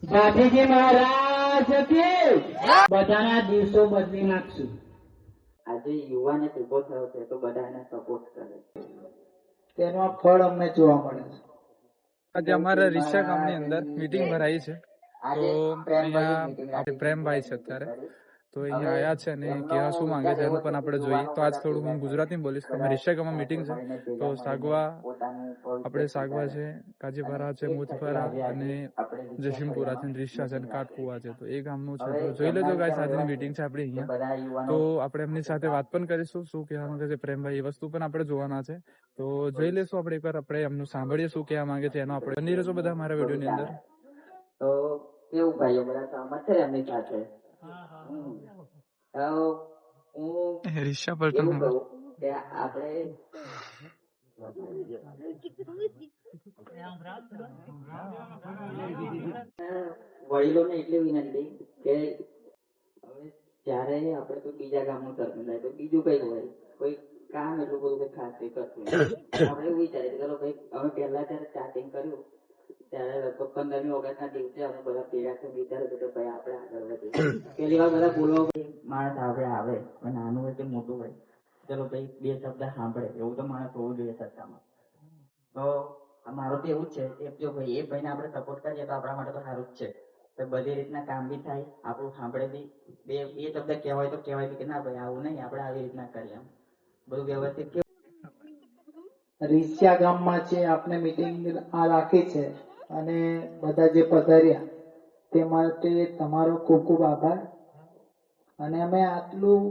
ગાંધીજી મહારાજ કે બધાના દિવસો બદલી નાખશું. આજે યુવાને ઉભો થયો છે તો બધા એને સપોર્ટ કરે, તેનું ફળ અમને જોવા મળે છે. આજે અમારે રિક્ષા ગામની અંદર મીટિંગ ભરાઈ છે, તો અહીંયા આપણે પ્રેમભાઈ છે અત્યારે, તો અહીંયા આવ્યા છે અને કેવા શું માંગે છે એનું પણ આપણે જોઈએ. તો આજ થોડું હું ગુજરાતીમાં બોલીશ. અમે રિક્ષા ગામમાં મીટિંગ છે, તો સાગવા આપણે સાગવા છે, કાજીપરા છે, મોતીપરા અને જશીમપુરા છે, રિક્ષા છે અને કાટકુવા છે, તો એ ગામનું છે. તો જોઈ લેજો ગાઈસ, આજની મીટિંગ છે આપણી અહીંયા, તો આપણે એમની સાથે વાત પણ કરીશું શું કહેવા માંગે છે પ્રેમભાઈ, એ વસ્તુ પણ આપણે જોવાના છે. તો જોઈ લેશું આપણે એકવાર, આપણે એમનું સાંભળીએ શું કહેવા માંગે છે એનો. આપણે બની રહેજો બધા મારા વિડીયોની અંદર. તો કેવું ભાઈઓ બધા સહમત છે એમની સાથે? હું રિક્ષા પર એવું કહું કે આપણે વડીલોને એટલી વિનંતી કે હવે જયારે આપણે કોઈ બીજા ગામનું સરપંચ થાય તો બીજું કઈ હોય, કોઈ કામ એટલું બધું કઈ ખાસ કઈ કરતું આપણે એવું વિચારીએ ચલો ભાઈ અમે પહેલા જયારે સ્ટાર્ટિંગ કર્યું ત્યારે લગભગ 15મી ઓગસ્ટના દિવસે અમે બધા ભેગા થઈને વિચાર્યું કે ભાઈ આપણે આગળ વધીએ. પેલી વાર બધા બોલવા માણસ આપણે આવે નાનું હોય કે મોટું હોય, ચલો ભાઈ બે શબ્દ સાંભળે એવું તો માણસ હોવું જોઈએ સત્તામાં. તો મારું તો એવું જ છે કે જો ભાઈ એ ભાઈને આપણે સપોર્ટ કરીએ તો આપણા માટે તો સારું જ છે. તો બધી રીતના કામ બી થાય, આપણું સાંભળે બી, બે શબ્દ કહેવાય તો કહેવાય બી કે ના ભાઈ આવું નહીં, આપણે આવી રીતના કરીએ, એમ બધું વ્યવસ્થિત. રીસિયા ગામમાં છે આપણે મીટિંગ આ રાખી છે અને બધા જે પધાર્યા તે માટે તમારો ખૂબ ખૂબ આભાર. અને અમે આટલું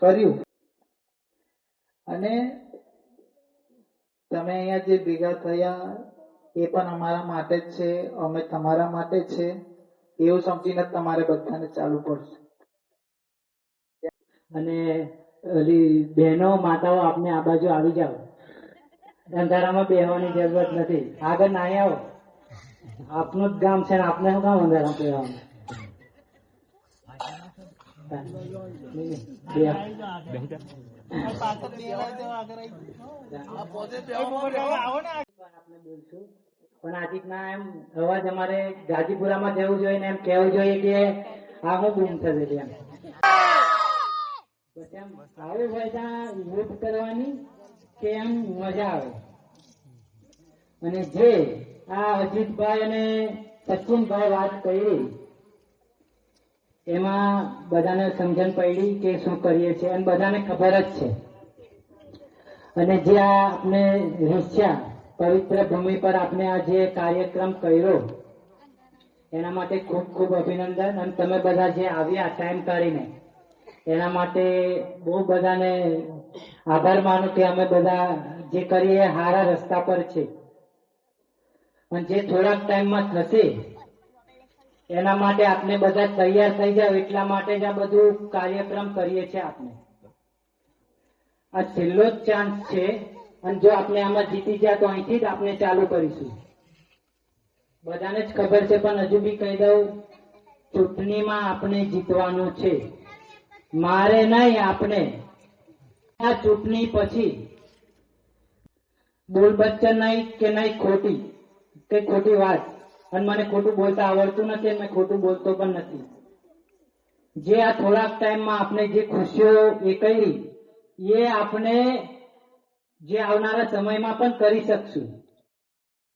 કર્યું અને તમે અહીંયા જે ભેગા થયા એ પણ અમારા માટે જ છે, અમે તમારા માટે છે એવું સમજીને તમારે બધાને ચાલુ પડશે. અને ઓલી બહેનો માતાઓ આપને આ બાજુ આવી જાઓ, અંધારામાં બેહવાની જરૂરત નથી, આગળ ના આવો, આપનું જ ગામ છે ને આપને શું કામ અંધારામાં બેહવાનું. પણ આજી ના એમ અવાજ અમારે ગાજીપુરામાં જવું જોઈએ ને એમ કહેવું જોઈએ કે આ હું ગુમ થશે એમ. પછી એમ આવું હોય ત્યાં વોટ કરવાની કે એમ મજા આવે. અને જે આ અજીતભાઈ અને સચિનભાઈ વાત કરી એમાં બધાને સમજણ પડી કે શું કરીએ છીએ અને બધાને ખબર જ છે. અને જે આ આપણે રિક્ષા પવિત્ર ભૂમિ પર આપણે આ જે કાર્યક્રમ કર્યો એના માટે ખૂબ ખૂબ અભિનંદન. અને તમે બધા જે આવ્યા ટાઈમ કાઢીને એના માટે બહુ બધાને આભાર માનું કે અમે બધા જે કરીએ સારા રસ્તા પર છે. અને જે થોડાક ટાઈમમાં થશે એના માટે આપણે બધા તૈયાર થઈ જાવ એટલા માટે જ આ બધું કાર્યક્રમ કરીએ છીએ. આપણે આ છેલ્લો જ ચાન્સ છે અને જો આપણે આમાં જીતી ગયા તો અહીંથી જ આપણે ચાલુ કરીશું. બધાને જ ખબર છે પણ હજુ બી કહી દઉં, ચૂંટણીમાં આપણે જીતવાનું છે, મારે નહીં આપણે. આ ચૂંટણી પછી બોલ બચ્ચન નહીં કે નહીં ખોટી કે ખોટી વાત, અને મને ખોટું બોલતા આવડતું નથી, મેં ખોટું બોલતો પણ નથી. જે આ થોડાક ટાઈમમાં આપણે જે ખુશીઓ એ કરી એ આપણે જે આવનારા સમયમાં પણ કરી શકશું.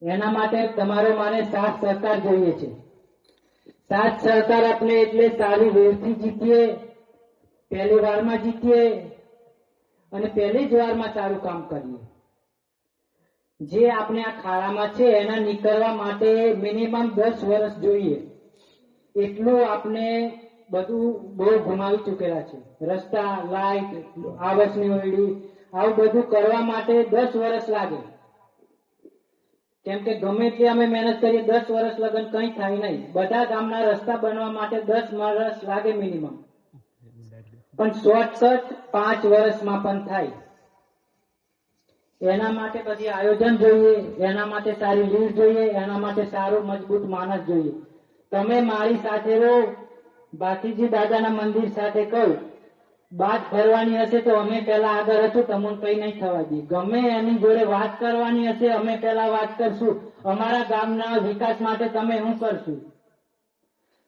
એના માટે તમારો મારે સાથ સહકાર જોઈએ છે. સાથ સહકાર આપણે એટલે સારી વેરથી જીતીએ, પહેલી વારમાં જીતીએ અને પહેલી જ વારમાં સારું કામ કરીએ. જે આપણે આ ખાડામાં છે એના નીકળવા માટે મિનિમમ 10 વર્ષ જોઈએ, એટલું આપણે બધું બહુ ગુમાવી ચૂકેલા છે. રસ્તા, લાઈટ, આવાસની ઓયડી, આવું બધું કરવા માટે 10 વર્ષ લાગે. કેમ કે ગમે એટલી અમે મહેનત કરીએ 10 વર્ષ લગન કંઈ થાય નહીં. બધા ગામના રસ્તા બનવા માટે 10 વર્ષ લાગે મિનિમમ, પણ શોર્ટકટ 5 વર્ષમાં પણ થાય. એના માટે પછી આયોજન જોઈએ, એના માટે સારી લીડ જોઈએ, એના માટે સારું મજબૂત માણસ જોઈએ. તમે મારી સાથે રહો, બાકીજી દાદાના મંદિર સાથે કહું વાત કરવાની હશે તો અમે પહેલા આગળ હતું, તમને કઈ નહીં થવા દઈએ. ગમે એની જોડે વાત કરવાની હશે અમે પહેલા વાત કરશું, અમારા ગામના વિકાસ માટે તમે શું કરશું?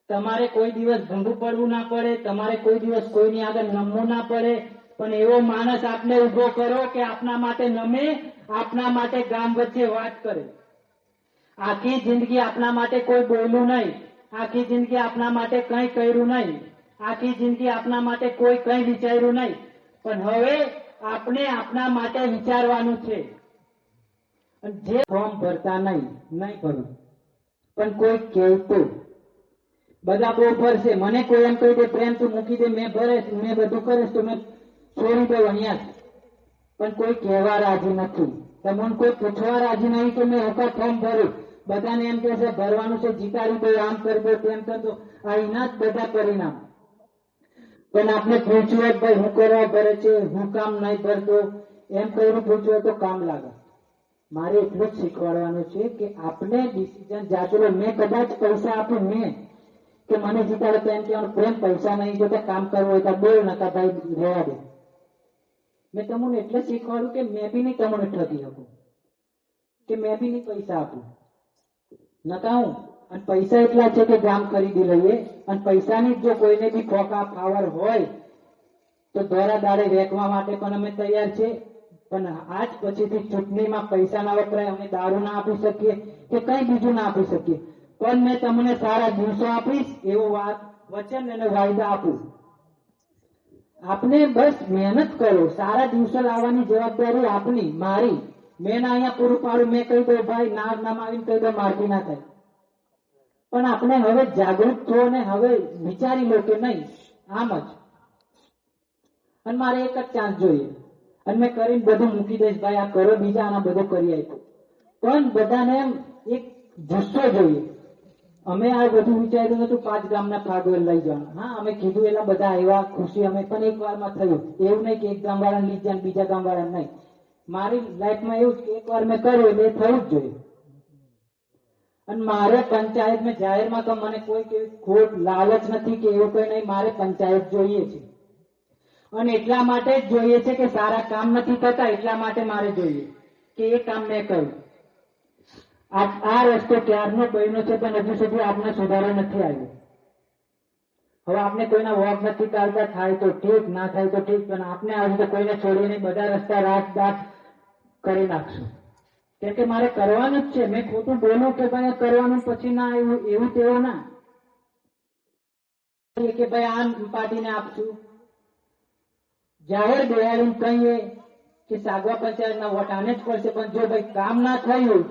તમારે કોઈ દિવસ ભંગું પડવું ના પડે, તમારે કોઈ દિવસ કોઈની આગળ નમવું ના પડે, પણ એવો માણસ આપને ઉભો કરો કે આપના માટે નમે, આપના માટે ગામ વચ્ચે વાત કરે. આખી જિંદગી આપના માટે કોઈ બોલ્યું નહીં, આખી જિંદગી આપના માટે કંઈ કર્યું નહીં, આખી જિંદગી આપના માટે કોઈ કંઈ વિચાર્યું નહીં, પણ હવે આપણે આપના માટે વિચારવાનું છે. જે ફોર્મ ભરતા નહીં ભરું, પણ કોઈ કહેતું બધા બહુ ભરશે. મને કોઈ એમ કહી દે પ્રેમ તું મૂકી દે, મેં ભરેશ, મેં બધું કરીશ તો મેં છોડી દઉં અહીંયા જ. પણ કોઈ કહેવા રાજી નથી, તમને કોઈ પૂછવા રાજી નહીં કે મેં હકા ફોર્મ ભર્યું. બધાને એમ કહે છે ભરવાનું છે, જીતાડી દો, આમ કરી દો, તેમ કરી દો. આ એના જ બધા પરિણામ. પણ આપણે પૂછવું હોય ભાઈ હું કરવા ભરે છે, હું કામ નહીં ભરતો, એમ કરીને પૂછવું હોય તો કામ લાગે. મારે એટલું જ શીખવાડવાનું છે કે આપણે ડિસિઝન જાચલો. મેં કદાચ પૈસા આપ્યું, મેં કે મને જીતાડે તો એમ કહેવાનું પ્રેમ પૈસા નહીં જોતા, કામ કરવું હોય તો બોલ, નકા ભાઈ રહેવા દે. મેં તમને એટલે શીખવાડું કે મેં બી નહીં તમને ઠગી શકું, કે મેં બી નહીં પૈસા આપું નકા હું. અને પૈસા એટલા છે કે ગામ ખરીદી લઈએ, અને પૈસાની જો કોઈને બી ફોકા પાવર હોય તો દોરા દાડે વેચવા માટે પણ અમે તૈયાર છે. પણ આજ પછીથી ચૂંટણીમાં પૈસા ના વપરાય, અમે દારૂ ના આપી શકીએ કે કઈ બીજું ના આપી શકીએ, પણ મેં તમને સારા દિવસો આપીશ એવો વચન અને વાયદા આપું. આપને બસ મહેનત કરો, સારા દિવસો લાવવાની જવાબદારી આપની, મારી. મેં ના અહીંયા પૂરું પાડું, મેં કહી દઉં ભાઈ ના નમાવીને કહી દઉં મારતી ના થાય. પણ આપણે હવે જાગૃત થો ને હવે વિચારી લો કે નહીં આમ જ. અને મારે એક જ ચાન્સ જોઈએ, અને મેં કરીને બધું મૂકી દઈશ ભાઈ આ કરો, બીજા આના બધું કરી આપ્યું. પણ બધાને એમ એક જુસ્સો જોઈએ. અમે આ બધું વિચાર્યું નતું 5 ગામના ફાગવેલ લઈ જવાનું. હા અમે કીધું એલા બધા આવ્યા, ખુશી અમે પણ એક વારમાં થયું. એવું નહીં કે એક ગામ વાળાને લઈ જાય બીજા ગામ વાળાને નહીં. મારી લાઈફમાં એવું કે એક વાર મેં કર્યું એટલે એ થયું જ જોઈએ. અને મારે પંચાયતમાં જાહેરમાં તો મને કોઈ ખોટ લાલચ નથી કે એવું કઈ નહીં. મારે પંચાયત જોઈએ છે, અને એટલા માટે જ જોઈએ છે કે સારા કામ નથી થતા, એટલા માટે મારે જોઈએ કે એ કામ મેં કર્યું. આ રસ્તો ક્યારનો બન્યો છે પણ હજુ સુધી આપને સુધારો નથી આવ્યો. હવે આપણે કોઈના વોક નથી કાઢતા, થાય તો ઠીક, ના થાય તો ઠીક, પણ આપણે આજે તો કોઈને છોડીને બધા રસ્તા રાત દાટ કરી નાખશું. કેમ કે મારે કરવાનું જ છે. મેં ખોટું બોલું કે ભાઈ કરવાનું પછી ના આવ્યું એવું તેવું ના કે ભાઈ આ પાર્ટીને આપશું. જાહેર બેહાડીને કહીએ કે સાગવા પંચાયતના વોટ આને જ પડશે, પણ જો ભાઈ કામ ના થયું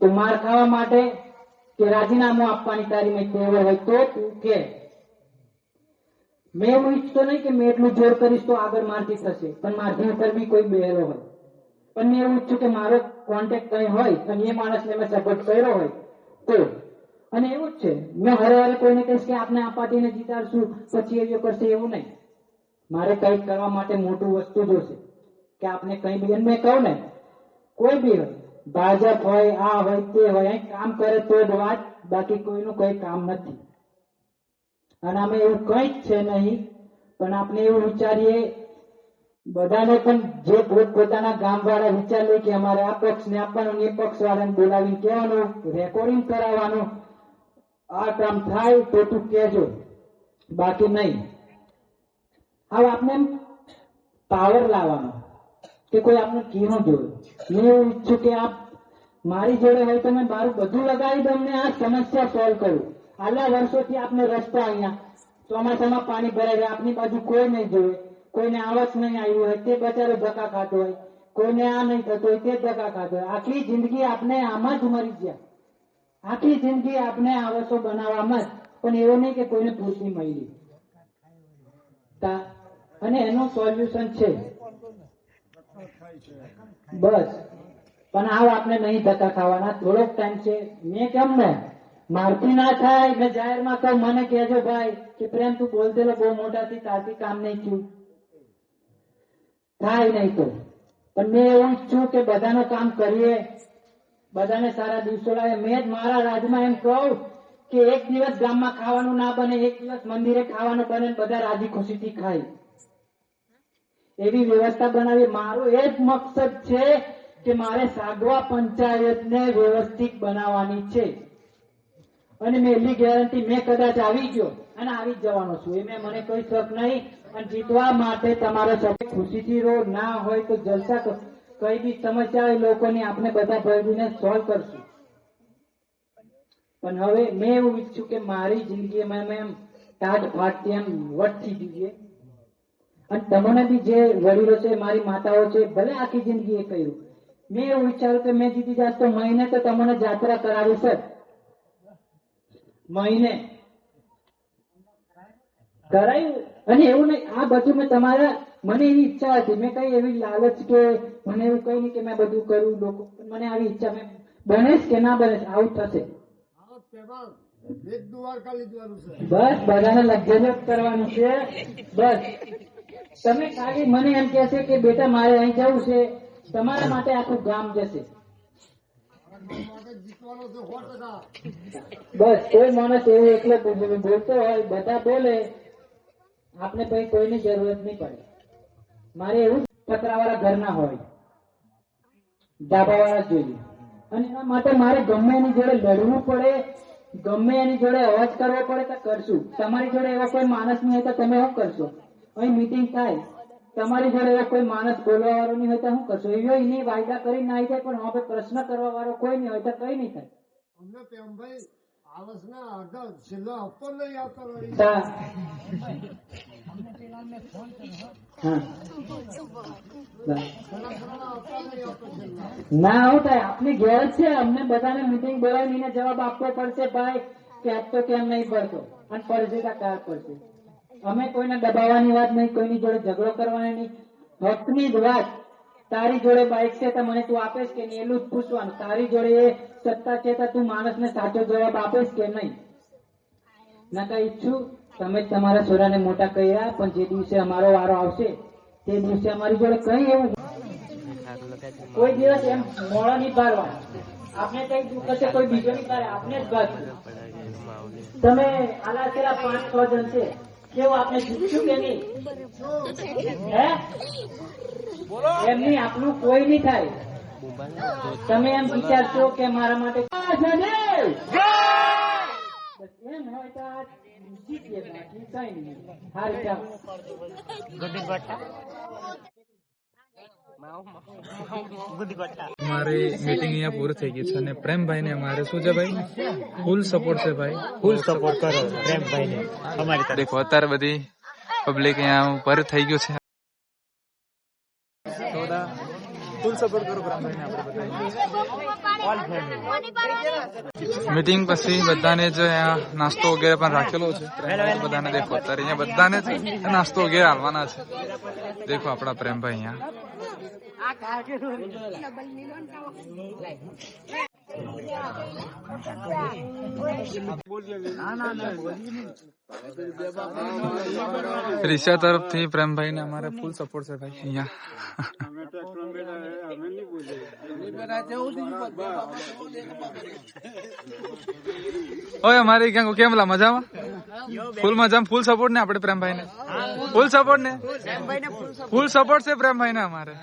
તો માર ખાવા માટે કે રાજીનામું આપવાની તારી મેં ટેવ હોય તો તું કે. મેં એવું ઈચ્છતો નહીં કે મેં એટલું જોર કરીશ તો આગળ મારથી થશે, પણ મારથી ઉપર બી કોઈ બેહેલો હોય. પણ મેં એવું ઈચ્છું કે મારો કોન્ટેક્ટ કઈ હોય અને એ માણસને મેં સપોર્ટ કર્યો હોય તો. અને એવું જ છે, મેં હરે હરે કોઈને કહીશ કે આપણે આ પાર્ટીને જીતાડશું પછી એવું કરશે એવું નહીં. મારે કંઈક કરવા માટે મોટું વસ્તુ જોશે કે આપણે કઈ બી. મેં કહું ને કોઈ બી હોય, ભાજપ હોય, આ હોય, તે હોય, અહીં કામ કરે તો જ વાત, બાકી કોઈનું કઈ કામ નથી. અને અમે એવું કઈ જ છે નહીં, પણ આપણે એવું વિચારીએ બધાને પણ જે પોતાના ગામ વાળા વિચાર લે કે અમારે આ પક્ષને આપવાનું, એ પક્ષ વાળાને બોલાવીને કહેવાનું, રેકોર્ડિંગ કરાવવાનું, આ કામ થાય તો તું કહેજો, બાકી નહીં. હવે આપણે પાવર લાવવાનો કે કોઈ આપણે કીનું જોયું. મેં એવું ઈચ્છું કે આપ મારી જોડે હોય તો મેં મારું બધું લગાવી દઉં ને આ સમસ્યા સોલ્વ કરું. આટલા વર્ષોથી આપણે રસ્તા અહીંયા ચોમાસામાં પાણી ભરાઈ જાય, આપની બાજુ કોઈ નહીં જોવે, કોઈને આવાસ નહીં આવ્યું હોય તે બચારો ધક્કા ખાતો હોય, કોઈને આ નહીં થતો હોય તે ધક્કા ખાતો હોય. આખી જિંદગી આપણે આમાં જ મરી ગયા, આખી જિંદગી આપણે આવાસો બનાવવામાં જ. પણ એવું નહીં કે કોઈને પૂરતી મળી. અને એનું સોલ્યુશન છે બસ. પણ આવ આપણે નહીં ધક્કા ખાવાના, થોડોક ટાઈમ છે. મેં કેમ ને મારથી ના થાય, મેં જાહેરમાં કહું મને કહેજો ભાઈ કે પ્રેમ તું બોલતેલો બહુ મોટાથી, તારથી કામ નહીં થયું, થાય નહીં તો. પણ મેં એવું ઈચ્છું કે બધાનું કામ કરીએ, બધાને સારા દિવસો લાવે. મેં જ મારા રાજમાં એમ કહું કે એક દિવસ ગામમાં ખાવાનું ના બને, એક દિવસ મંદિરે ખાવાનું બને, બધા રાજી ખુશીથી ખાય એવી વ્યવસ્થા બનાવી. મારું એ જ મકસદ છે કે મારે સાગવા પંચાયતને વ્યવસ્થિત બનાવવાની છે, અને મેં એટલી ગેરંટી મેં કદાચ આવી ગયો અને આવી જ જવાનો છું, એ મને કોઈ શક નહીં. અને જીતવા માટે તમારે સૌ ખુશીથી રહો, ના હોય તો જલસા કરો. કઈ બી સમસ્યા હોય લોકોની આપણે બધા ભેગીને સોલ્વ કરશું. પણ હવે મેં એવું ઈચ્છું કે મારી જિંદગીમાં એમ ટાટ ફાટતી એમ વધતી જઈએ. અને તમને બી જે વડીલો છે, મારી માતાઓ છે, ભલે આખી જિંદગી એ કર્યું, મેં એવું વિચાર્યું કે મેં જીતી જાત તો મહિને તો તમને જાત્રા કરાવી છે, મહિને કરાયું. અને એવું નહીં, આ બધું મેં તમારા, મને એવી ઈચ્છા હતી, મેં કઈ એવી લાલચ કે મને એવું કઈ નહીં કે મેં બધું કરું લોકો, મને આવી ઈચ્છા, મેં બનેશ કે ના બનેશ આવું થશે. બસ બધાને લગ્ન કરવાનું છે. બસ તમે ખાલી મને એમ કહેશે કે બેટા મારે અહીં જવું છે, તમારા માટે આખું ગામ જશે. બસ કોઈ માણસ એવું એકલો બોલતો હોય, બધા બોલે, આપણે પછી કોઈની જરૂરત નહીં પડે. મારે એવું પતરાવાળા ઘર ના હોય, ધાબાવાળા જોઈએ. અને એના માટે મારે ગમે એની જોડે લડવું પડે, ગમે એની જોડે અવાજ કરવો પડે તો કરશું. તમારી જોડે એવા કોઈ માણસ નહીં હોય તો તમે શું કરશો? અહીં મીટિંગ થાય, તમારી જોડે એવા કોઈ માણસ બોલવા વાળો નહીં હોય તો શું કરશો? એવો એની વાયદા કરી ના જાય, પણ હવે પ્રશ્ન કરવા વાળો કોઈ નહીં હોય તો કઈ નહીં થાય. ના આવું થાય, આપની ઘેર છે, અમને બધાને મીટિંગ બોલાવીને જવાબ આપવો પડશે ભાઈ કે આપતો કેમ નહીં પડતો, અને પડશે કે કાર પડશે. અમે કોઈને દબાવવાની વાત નહીં, કોઈની જોડે ઝઘડો કરવાની નહીં. હકની જ વાત. તારી જોડે બાઇક છે તો મને તું આપેશ કે નહીં, એટલું જ પૂછવાનું. તારી જોડે એ સત્તા છે તો તું માણસને સાચો જવાબ આપેશ કે નહીં. ના કઈ ઈચ્છું તમે તમારા છોરાને મોટા કર્યા, પણ જે દિવસે અમારો વારો આવશે તે દિવસે અમારી જોડે કઈ એવું કોઈ દિવસ એમ મોડો નહીં પાડવા. આપણે કઈ દુઃખ હશે કોઈ બીજો નહીં પાડે, આપણે જ બાદ. તમે આલા છેલ્લા 5-6 જણ છે, કેવું આપણે જીતશું કે નહીં? હે એમની આપણું કોઈ નહીં થાય. તમે એમ વિચારશો કે મારા માટે એમ હોય તો જીતીએ, બાકી કઈ નહીં. હારી ચાલો. અમારી મીટિંગ અહીંયા પૂરી થઈ ગઈ છે, અને પ્રેમભાઈ ને અમારે શું છે ભાઈ, ફૂલ સપોર્ટ છે ભાઈ. ફૂલ સપોર્ટ કરો પ્રેમભાઈ ને અમારી તરફ. દેખો અત્યારે બધી પબ્લિક અહીંયા ઉપર થઈ ગયું છે. ફૂલ સપોર્ટ કરો પ્રેમભાઈ ને આપણે બધા. મીટિંગ પછી બધાને જ અહીંયા નાસ્તો વગેરે પણ રાખેલો છે. બધાને દેખો અત્યારે અહીંયા બધાને જ નાસ્તો વગેરે હાલવાના છે. દેખો આપણા પ્રેમભાઈ અહીંયા. રિશા તરફથી પ્રેમભાઈ ને અમારે ફૂલ સપોર્ટ છે ભાઈ અહીંયા. ઓય અમારી ક્યાં કેમ મજામાં? ફૂલ મજામાં, ફૂલ સપોર્ટ ને આપણે પ્રેમભાઈ ને ફૂલ સપોર્ટ ને ફૂલ સપોર્ટ છે પ્રેમભાઈ ને અમારે.